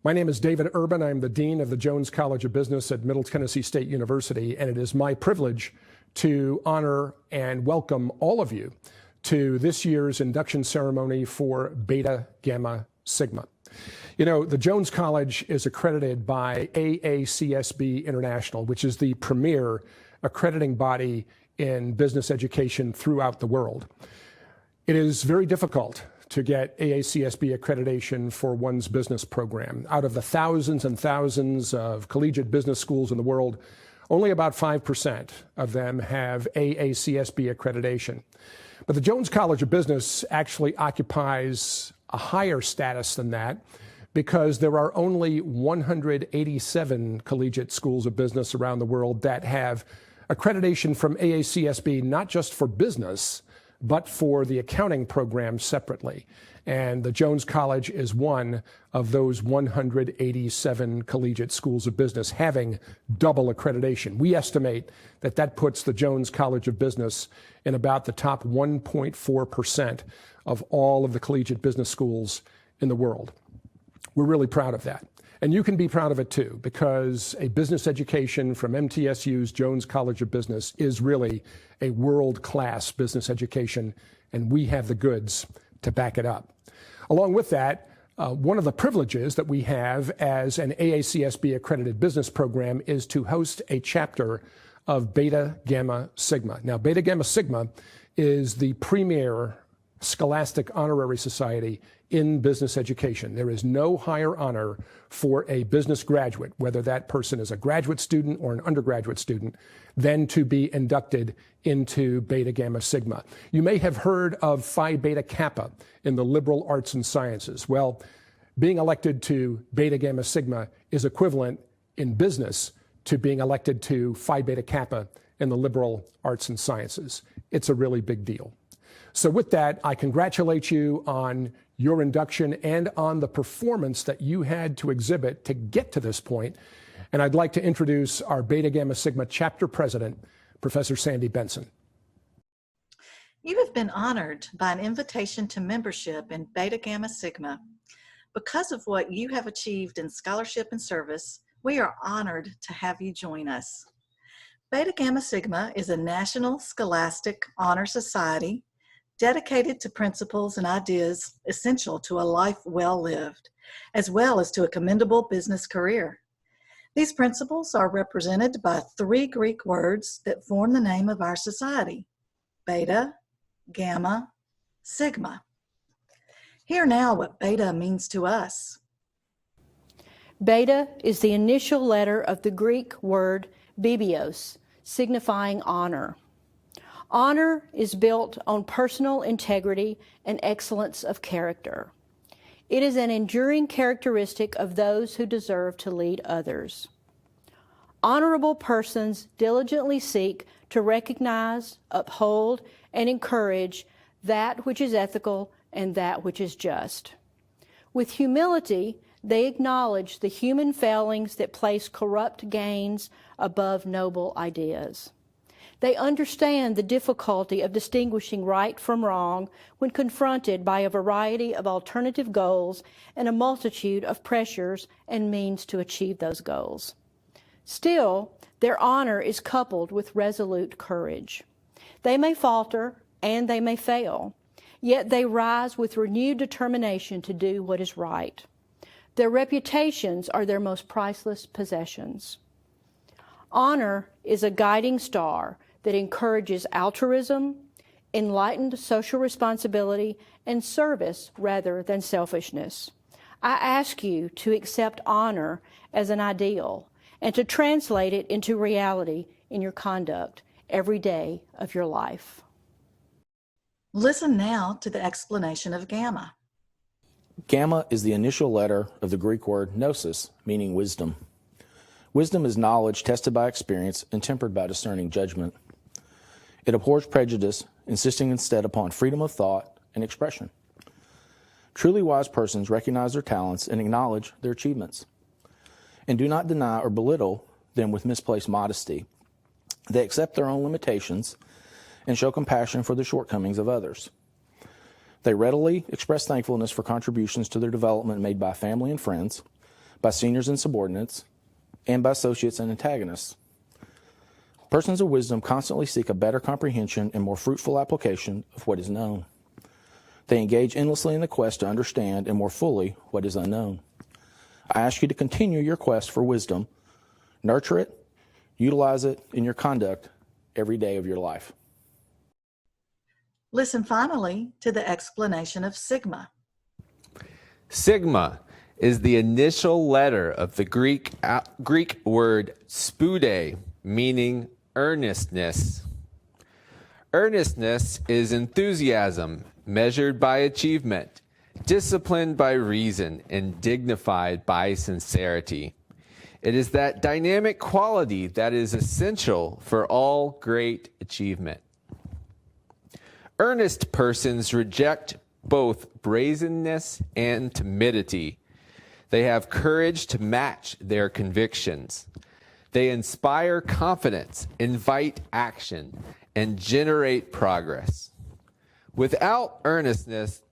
My name is David Urban. I'm the Dean of the Jones College of Business at Middle Tennessee State University, and it is my privilege to honor and welcome all of you to this year's induction ceremony for Beta Gamma Sigma. You know, the Jones College is accredited by AACSB International, which is the premier accrediting body in business education throughout the world. It is very difficult to get AACSB accreditation for one's business program. Out of the thousands and thousands of collegiate business schools in the world, only about 5% of them have AACSB accreditation. But the Jones College of Business actually occupies a higher status than that because there are only 187 collegiate schools of business around the world that have accreditation from AACSB, not just for business, but for the accounting program separately. And the Jones College is one of those 187 collegiate schools of business having double accreditation. We estimate that that puts the Jones College of Business in about the top 1.4% of all of the collegiate business schools in the world. We're really proud of that. And you can be proud of it too, because a business education from MTSU's Jones College of Business is really a world-class business education, and we have the goods to back it up. Along with that, one of the privileges that we have as an AACSB accredited business program is to host a chapter of Beta Gamma Sigma. Now, Beta Gamma Sigma is the premier scholastic honorary society in business education. There is no higher honor for a business graduate, whether that person is a graduate student or an undergraduate student, than to be inducted into Beta Gamma Sigma. You may have heard of Phi Beta Kappa in the liberal arts and sciences. Well, being elected to Beta Gamma Sigma is equivalent in business to being elected to Phi Beta Kappa in the liberal arts and sciences. It's a really big deal. So with that, I congratulate you on your induction and on the performance that you had to exhibit to get to this point. And I'd like to introduce our Beta Gamma Sigma chapter president, Professor Sandy Benson. You have been honored by an invitation to membership in Beta Gamma Sigma. Because of what you have achieved in scholarship and service, we are honored to have you join us. Beta Gamma Sigma is a national scholastic honor society dedicated to principles and ideas essential to a life well lived, as well as to a commendable business career. These principles are represented by 3 Greek words that form the name of our society: Beta, Gamma, Sigma. Hear now what Beta means to us. Beta is the initial letter of the Greek word bibios, signifying honor. Honor is built on personal integrity and excellence of character. It is an enduring characteristic of those who deserve to lead others. Honorable persons diligently seek to recognize, uphold, and encourage that which is ethical and that which is just. With humility, they acknowledge the human failings that place corrupt gains above noble ideas. They understand the difficulty of distinguishing right from wrong when confronted by a variety of alternative goals and a multitude of pressures and means to achieve those goals. Still, their honor is coupled with resolute courage. They may falter and they may fail, yet they rise with renewed determination to do what is right. Their reputations are their most priceless possessions. Honor is a guiding star that encourages altruism, enlightened social responsibility, and service rather than selfishness. I ask you to accept honor as an ideal and to translate it into reality in your conduct every day of your life. Listen now to the explanation of Gamma. Gamma is the initial letter of the Greek word gnosis, meaning wisdom. Wisdom is knowledge tested by experience and tempered by discerning judgment. It abhors prejudice, insisting instead upon freedom of thought and expression. Truly wise persons recognize their talents and acknowledge their achievements, and do not deny or belittle them with misplaced modesty. They accept their own limitations and show compassion for the shortcomings of others. They readily express thankfulness for contributions to their development made by family and friends, by seniors and subordinates, and by associates and antagonists. Persons of wisdom constantly seek a better comprehension and more fruitful application of what is known. They engage endlessly in the quest to understand and more fully what is unknown. I ask you to continue your quest for wisdom, nurture it, utilize it in your conduct every day of your life. Listen finally to the explanation of sigma. Sigma is the initial letter of the Greek word spude, meaning earnestness. Earnestness is enthusiasm measured by achievement, disciplined by reason, and dignified by sincerity. It is that dynamic quality that is essential for all great achievement. Earnest persons reject both brazenness and timidity. They have courage to match their convictions. They inspire confidence, invite action, and generate progress. Without earnestness,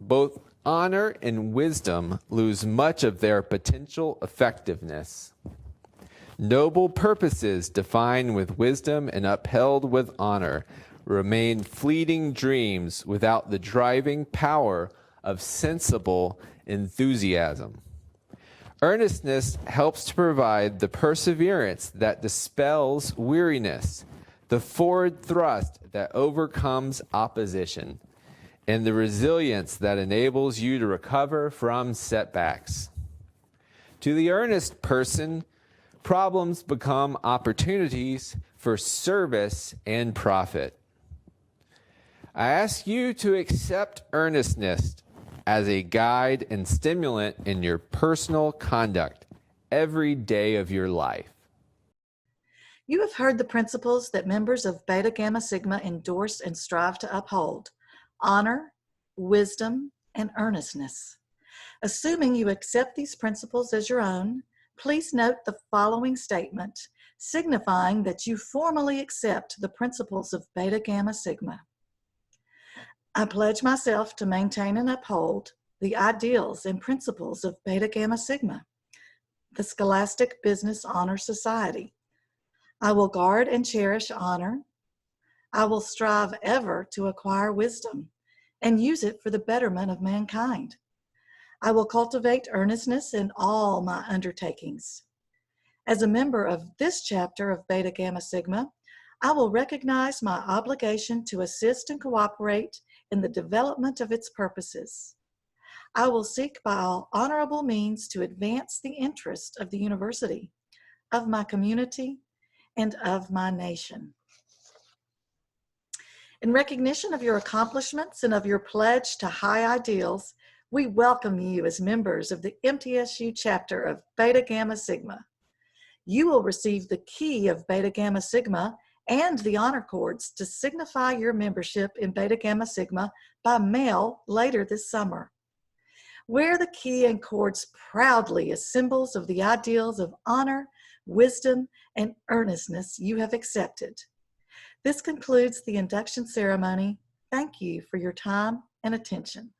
both honor and wisdom lose much of their potential effectiveness. Noble purposes defined with wisdom and upheld with honor remain fleeting dreams without the driving power of sensible enthusiasm. Earnestness helps to provide the perseverance that dispels weariness, the forward thrust that overcomes opposition, and the resilience that enables you to recover from setbacks. To the earnest person, problems become opportunities for service and profit. I ask you to accept earnestness as a guide and stimulant in your personal conduct every day of your life. You have heard the principles that members of Beta Gamma Sigma endorse and strive to uphold: honor, wisdom, and earnestness. Assuming you accept these principles as your own, please note the following statement, signifying that you formally accept the principles of Beta Gamma Sigma. I pledge myself to maintain and uphold the ideals and principles of Beta Gamma Sigma, the Scholastic Business Honor Society. I will guard and cherish honor. I will strive ever to acquire wisdom and use it for the betterment of mankind. I will cultivate earnestness in all my undertakings. As a member of this chapter of Beta Gamma Sigma, I will recognize my obligation to assist and cooperate in the development of its purposes. I will seek by all honorable means to advance the interest of the university, of my community, and of my nation. In recognition of your accomplishments and of your pledge to high ideals, we welcome you as members of the MTSU chapter of Beta Gamma Sigma. You will receive the key of Beta Gamma Sigma and the honor cords to signify your membership in Beta Gamma Sigma by mail later this summer. Wear the key and cords proudly as symbols of the ideals of honor, wisdom, and earnestness you have accepted. This concludes the induction ceremony. Thank you for your time and attention.